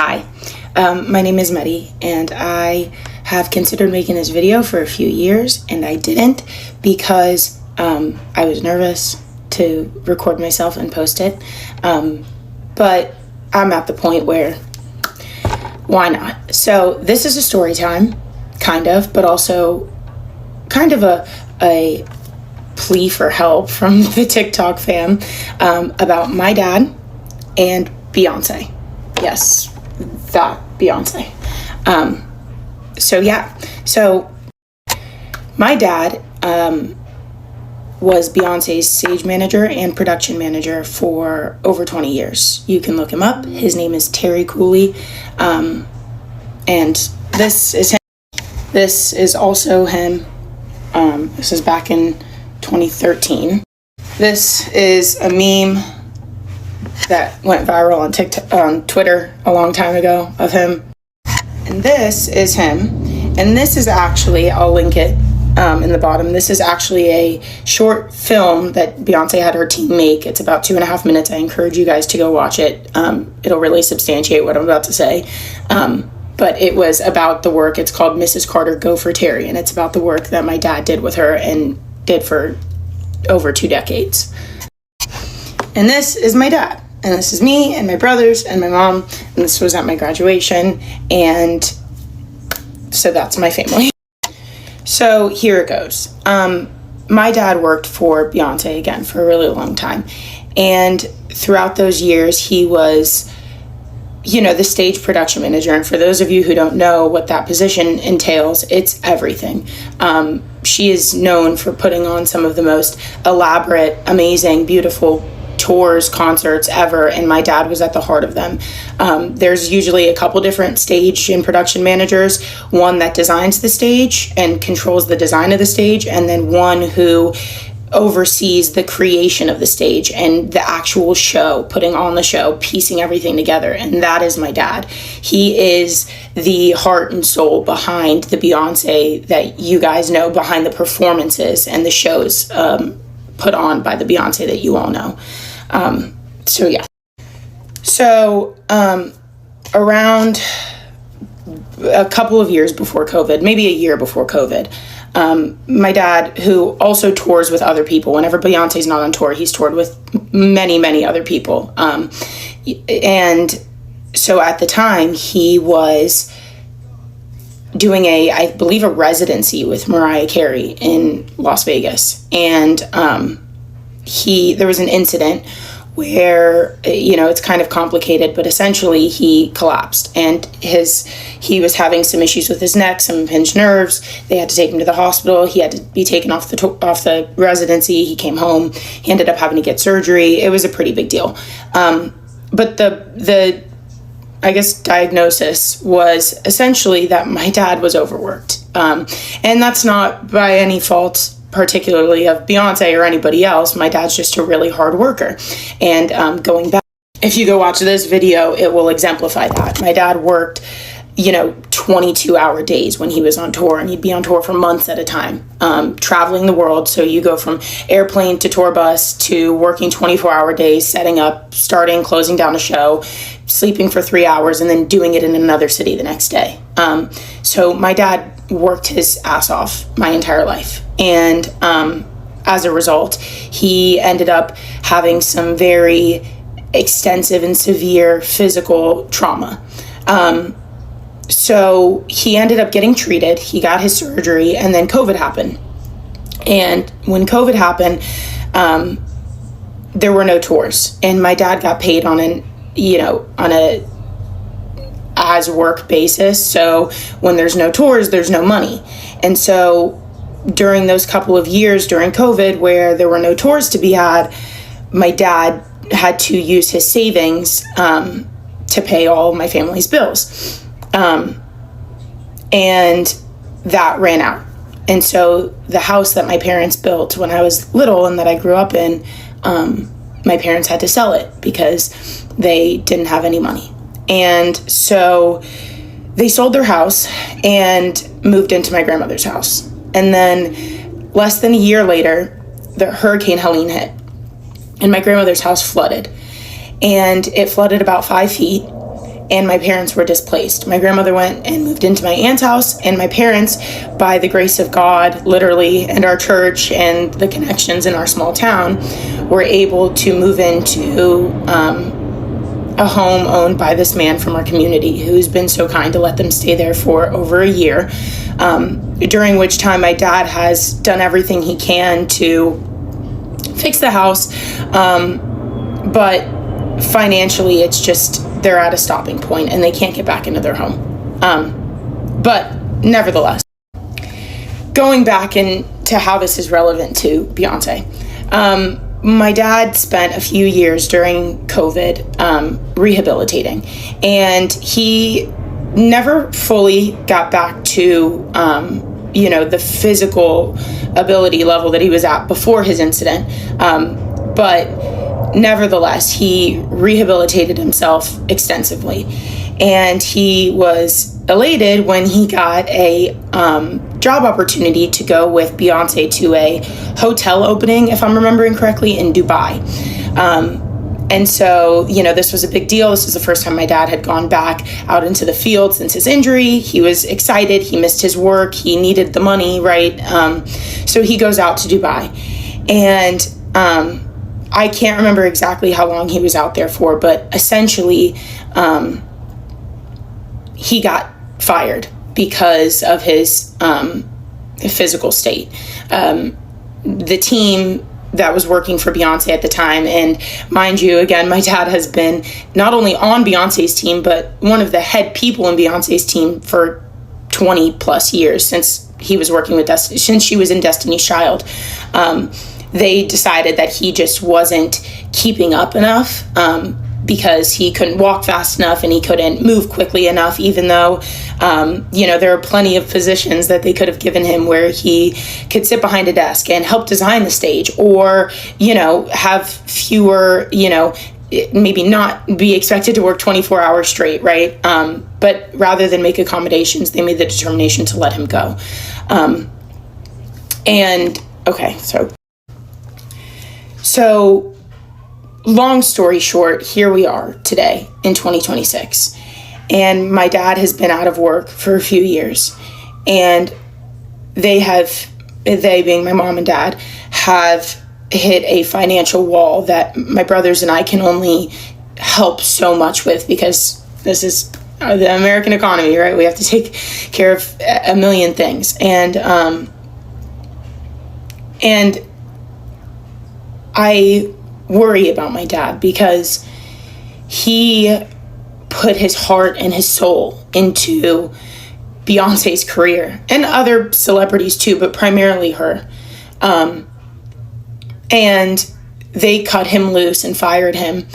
Hi, my name is Medi, and I have considered making this video for a few years, and I didn't because I was nervous to record myself and post it. But I'm at the point where, why not? So this is a story time, kind of, but also kind of a plea for help from the TikTok fam about my dad and Beyonce. Yes, that Beyonce. So my dad was Beyonce's stage manager and production manager for over 20 years. You can look him up. His name is Terry Cooley. And this is him. This is also him. This is back in 2013. This is a meme that went viral on TikTok, on Twitter a long time ago of him. And this is him. And this is actually, I'll link it in the bottom. This is actually a short film that Beyonce had her team make. It's about 2.5 minutes. I encourage you guys to go watch it. It'll really substantiate what I'm about to say. But it was about the work. It's called Mrs. Carter Go for Terry. And it's about the work that my dad did with her and did for over 2 decades. And this is my dad. And this is me and my brothers and my mom. And this was at my graduation. And so that's my family. So here it goes. My dad worked for Beyonce again for a really long time. And throughout those years, he was, the stage production manager. And for those of you who don't know what that position entails, it's everything. She is known for putting on some of the most elaborate, amazing, beautiful tours, concerts ever, and my dad was at the heart of them. There's usually a couple different stage and production managers, one that designs the stage and controls the design of the stage, and then one who oversees the creation of the stage and the actual show, putting on the show, piecing everything together, and that is my dad. He is the heart and soul behind the Beyonce that you guys know, behind the performances and the shows put on by the Beyonce that you all know. So around a couple of years before COVID, maybe a year before COVID, my dad, who also tours with other people, whenever Beyonce's not on tour, he's toured with many, many other people. And so at the time, he was doing I believe a residency with Mariah Carey in Las Vegas. And there was an incident where, it's kind of complicated, but essentially he collapsed and he was having some issues with his neck, some impinged nerves. They had to take him to the hospital. He had to be taken off the residency. He came home. He ended up having to get surgery. It was a pretty big deal. But the I guess diagnosis was essentially that my dad was overworked. And that's not by any fault particularly of Beyonce or anybody else. My dad's just a really hard worker. And going back, if you go watch this video, it will exemplify that. My dad worked, 22-hour days when he was on tour, and he'd be on tour for months at a time, traveling the world. So you go from airplane to tour bus to working 24-hour days, setting up, starting, closing down a show, sleeping for 3 hours, and then doing it in another city the next day. So my dad worked his ass off my entire life. And as a result, he ended up having some very extensive and severe physical trauma. So he ended up getting treated. He got his surgery, and then COVID happened. And when COVID happened, there were no tours. And my dad got paid on a as work basis. So when there's no tours, there's no money. And so during those couple of years during COVID where there were no tours to be had, my dad had to use his savings to pay all my family's bills. And that ran out. And so the house that my parents built when I was little and that I grew up in, my parents had to sell it because they didn't have any money. And so they sold their house and moved into my grandmother's house. And then less than a year later, the Hurricane Helene hit and my grandmother's house flooded. And it flooded about 5 feet. and my parents were displaced. My grandmother went and moved into my aunt's house, and my parents, by the grace of God, literally, and our church and the connections in our small town, were able to move into a home owned by this man from our community who's been so kind to let them stay there for over a year, during which time my dad has done everything he can to fix the house, but financially it's just they're at a stopping point and they can't get back into their home. But nevertheless, going back into how this is relevant to Beyonce, my dad spent a few years during COVID rehabilitating, and he never fully got back to the physical ability level that he was at before his incident, but nevertheless, he rehabilitated himself extensively, and he was elated when he got a job opportunity to go with Beyoncé to a hotel opening, if I'm remembering correctly, in Dubai. And so, this was a big deal. This was the first time my dad had gone back out into the field since his injury. He was excited. He missed his work. He needed the money, right? So he goes out to Dubai, and I can't remember exactly how long he was out there for, but essentially he got fired because of his physical state. The team that was working for Beyonce at the time, and mind you, again, my dad has been not only on Beyonce's team, but one of the head people in Beyonce's team for 20 plus years since he was working with since she was in Destiny's Child. They decided that he just wasn't keeping up enough because he couldn't walk fast enough and he couldn't move quickly enough, even though, there are plenty of positions that they could have given him where he could sit behind a desk and help design the stage, or, have fewer, maybe not be expected to work 24 hours straight, right? But rather than make accommodations, they made the determination to let him go. So long story short, here we are today in 2026, and my dad has been out of work for a few years, and they being my mom and dad, have hit a financial wall that my brothers and I can only help so much with, because this is the American economy, right? We have to take care of a million things, and I worry about my dad because he put his heart and his soul into Beyonce's career, and other celebrities too, but primarily her. And they cut him loose and fired him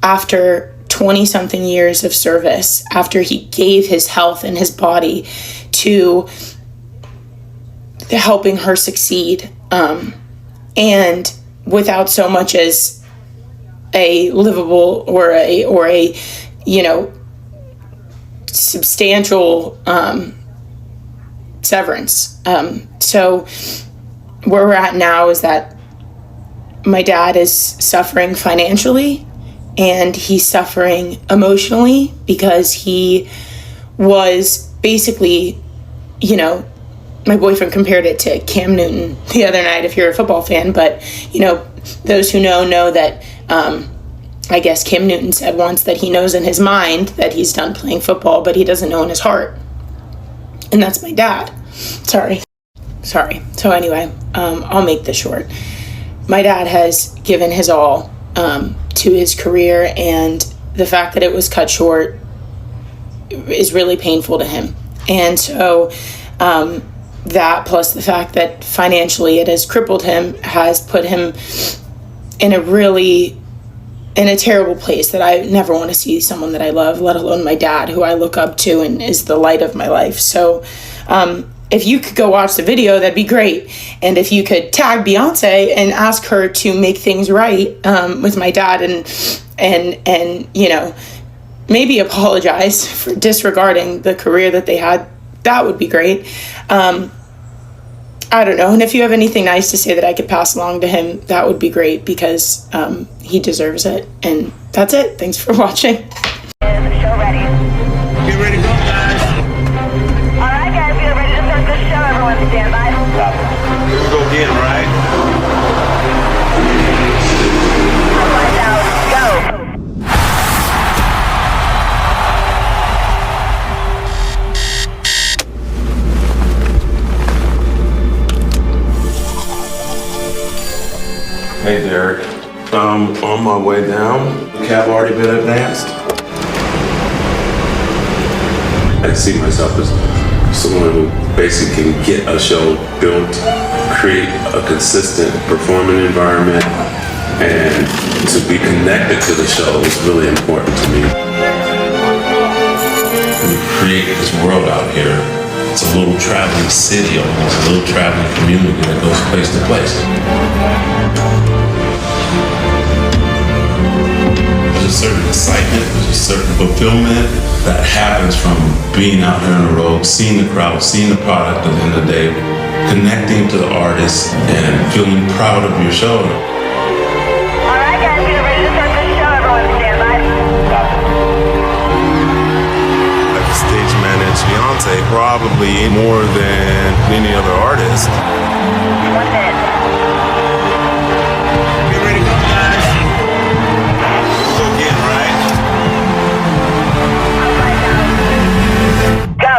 after 20-something years of service, after he gave his health and his body to helping her succeed. And without so much as a livable or a substantial severance. So where we're at now is that my dad is suffering financially, and he's suffering emotionally because he was basically, my boyfriend compared it to Cam Newton the other night, if you're a football fan, but, those who know that, I guess Cam Newton said once that he knows in his mind that he's done playing football, but he doesn't know in his heart. And that's my dad. Sorry. So anyway, I'll make this short. My dad has given his all to his career, and the fact that it was cut short is really painful to him. And so, that plus the fact that financially it has crippled him has put him in a terrible place that I never want to see someone that I love, let alone my dad, who I look up to and is the light of my life. So if you could go watch the video, that'd be great. And if you could tag Beyonce and ask her to make things right with my dad, and maybe apologize for disregarding the career that they had, that would be great. I don't know. And if you have anything nice to say that I could pass along to him, that would be great, because he deserves it. And that's it. Thanks for watching. Is show ready. stand by. Here we go again, right? Find out. Go. Hey, Derek. On my way down. The cab already been advanced. I see myself as someone who basically can get a show built, create a consistent performing environment, and to be connected to the show is really important to me. We create this world out here. It's a little traveling city, almost a little traveling community that goes place to place. There's a certain excitement, there's a certain fulfillment that happens from being out here on the road, seeing the crowd, seeing the product at the end of the day, connecting to the artist, and feeling proud of your show. All right, guys, get ready to start this show. Everyone stand by. I can stage manage Beyonce probably more than any other artist. 1 minute. Get ready to go, guys. Go again, right? Find out. Go.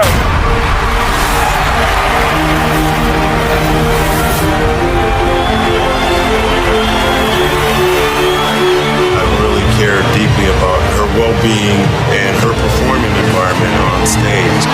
I really care deeply about her well-being and her performing environment on stage.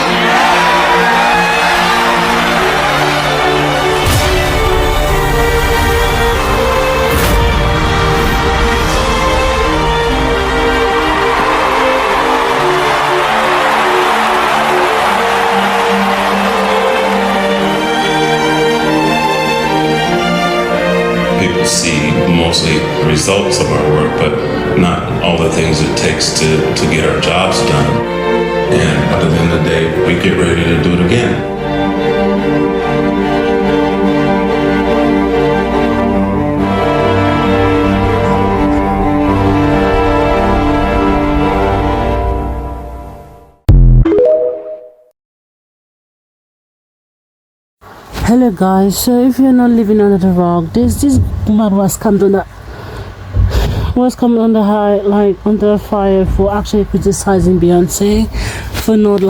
People see mostly results of our work, but not all the things it takes to get our jobs done. And at the end of the day, we get ready to do it again. Hello guys, so if you're not living under the rock, there's this woman was coming on the high, like under fire for actually criticizing Beyonce, for not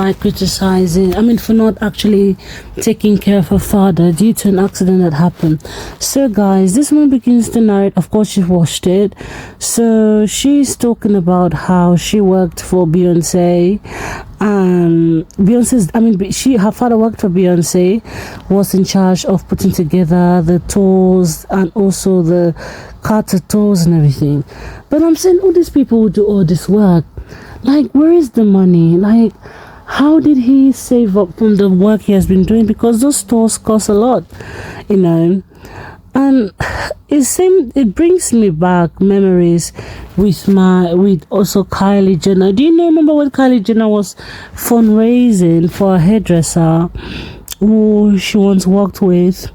for not actually taking care of her father due to an accident that happened. So guys, this one begins the night. Of course, she watched it. So she's talking about how she worked for Beyonce. Her father worked for Beyonce, was in charge of putting together the tours and also the Carter tours and everything. But I'm saying all these people who do all this work, like, where is the money? Like, how did he save up from the work he has been doing? Because those tours cost a lot, you know. And it brings me back memories with also Kylie Jenner. Do you remember when Kylie Jenner was fundraising for a hairdresser who she once worked with?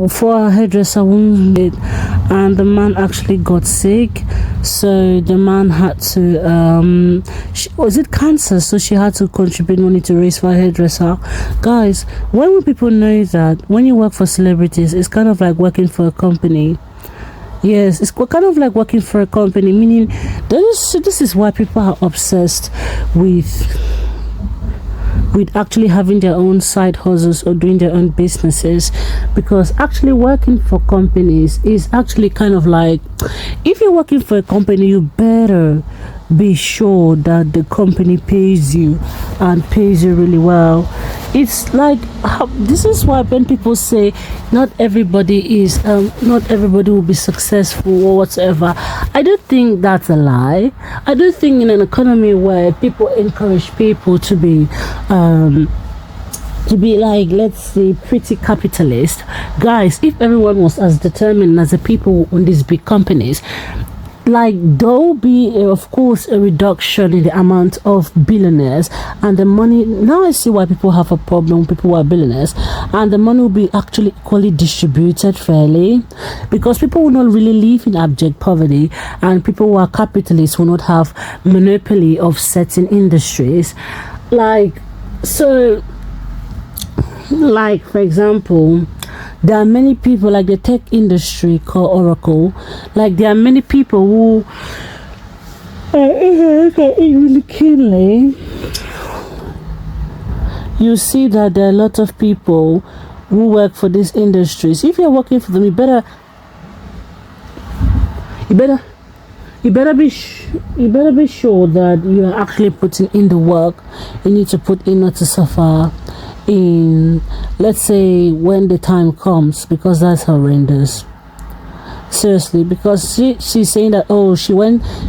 For a hairdresser wounded, and the man actually got sick, so the man had to was it cancer, so she had to contribute money to raise for a hairdresser. Guys, when will people know that when you work for celebrities, it's kind of like working for a company? Yes, it's kind of like working for a company, meaning this is why people are obsessed with actually having their own side hustles or doing their own businesses, because actually working for companies is actually kind of like, if you're working for a company, you better be sure that the company pays you and pays you really well. It's like, this is why when people say not everybody will be successful or whatever, I don't think that's a lie. I don't think in an economy where people encourage people to be like, let's say, pretty capitalist, guys, if everyone was as determined as the people on these big companies, like, there will be of course a reduction in the amount of billionaires, and the money, now I see why people have a problem with people who are billionaires, and the money will be actually equally distributed fairly, because people will not really live in abject poverty, and people who are capitalists will not have monopoly of certain industries. Like, so Like, for example, there are many people like the tech industry called Oracle. Like, there are many people who really keenly. You see that there are a lot of people who work for these industries. If you're working for them, you better be sure that you are actually putting in the work you need to put in, not to suffer in, let's say, when the time comes, because that's horrendous. Seriously, because she's saying that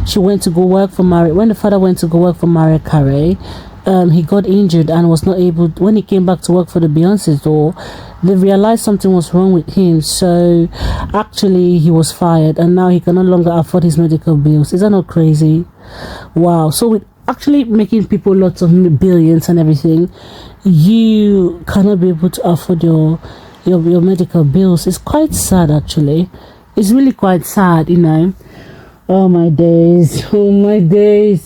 she went to go work for Mariah. When the father went to go work for Mariah Carey, he got injured and was not able. When he came back to work for the Beyonce store, they realized something was wrong with him. So actually, he was fired, and now he can no longer afford his medical bills. Is that not crazy? Wow. So with actually making people lots of billions and everything, you cannot be able to afford your medical bills. It's quite sad, actually. It's really quite sad, you know. Oh my days,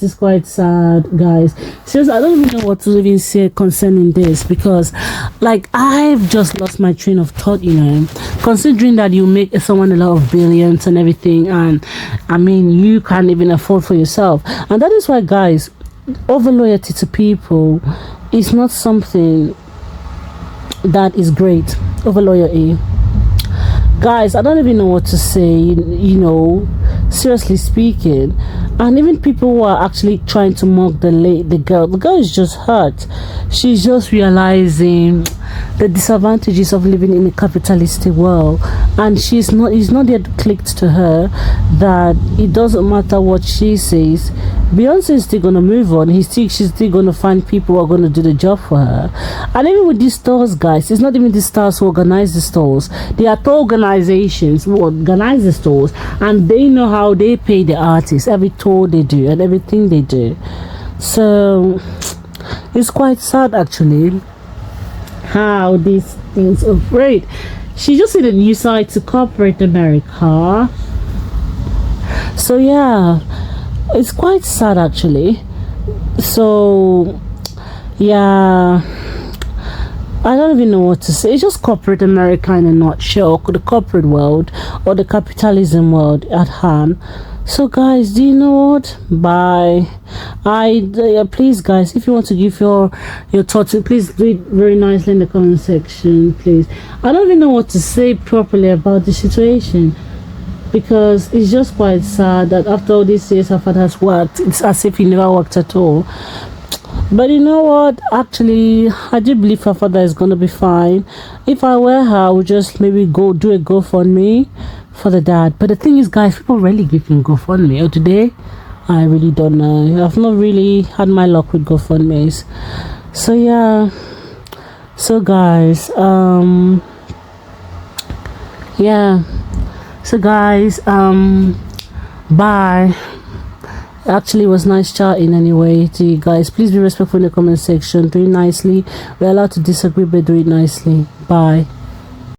it's quite sad, guys. Seriously, I don't even know what to even say concerning this, because like I've just lost my train of thought, you know, considering that you make someone a lot of billions and everything, and I mean you can't even afford for yourself. And that is why, guys, over loyalty to people is not something that is great. Over loyalty, guys, I don't even know what to say, you know, seriously speaking. And even people who are actually trying to mock the girl is just hurt. She's just realizing the disadvantages of living in a capitalistic world, and it's not yet clicked to her that it doesn't matter what she says. Beyonce is still gonna move on. She's still gonna find people who are gonna do the job for her. And even with these stores, guys, it's not even the stars who organize the stores. They are tour organizations who organize the stores, and they know how they pay the artists, every tour they do and everything they do. So it's quite sad, actually, how these things operate. She just said a new side to corporate America. So yeah, it's quite sad, actually. So yeah, I don't even know what to say. It's just corporate America in a nutshell, the corporate world or the capitalism world at hand. So guys, do you know what? Bye. Please, guys, if you want to give your thoughts, please do it very nicely in the comment section, please. I don't even know what to say properly about the situation, because it's just quite sad that after all these years her father has worked, it's as if he never worked at all. But you know what, actually I do believe her father is gonna be fine. If I were her, I would just maybe go do a GoFundMe for the dad. But the thing is, guys, people really give him GoFundMe. Or today, I really don't know. I've not really had my luck with GoFundMes. So yeah, so guys, yeah, so guys, bye. Actually, it was nice chatting anyway to you guys. Please be respectful in the comment section. Do it nicely. We're allowed to disagree, but do it nicely. Bye.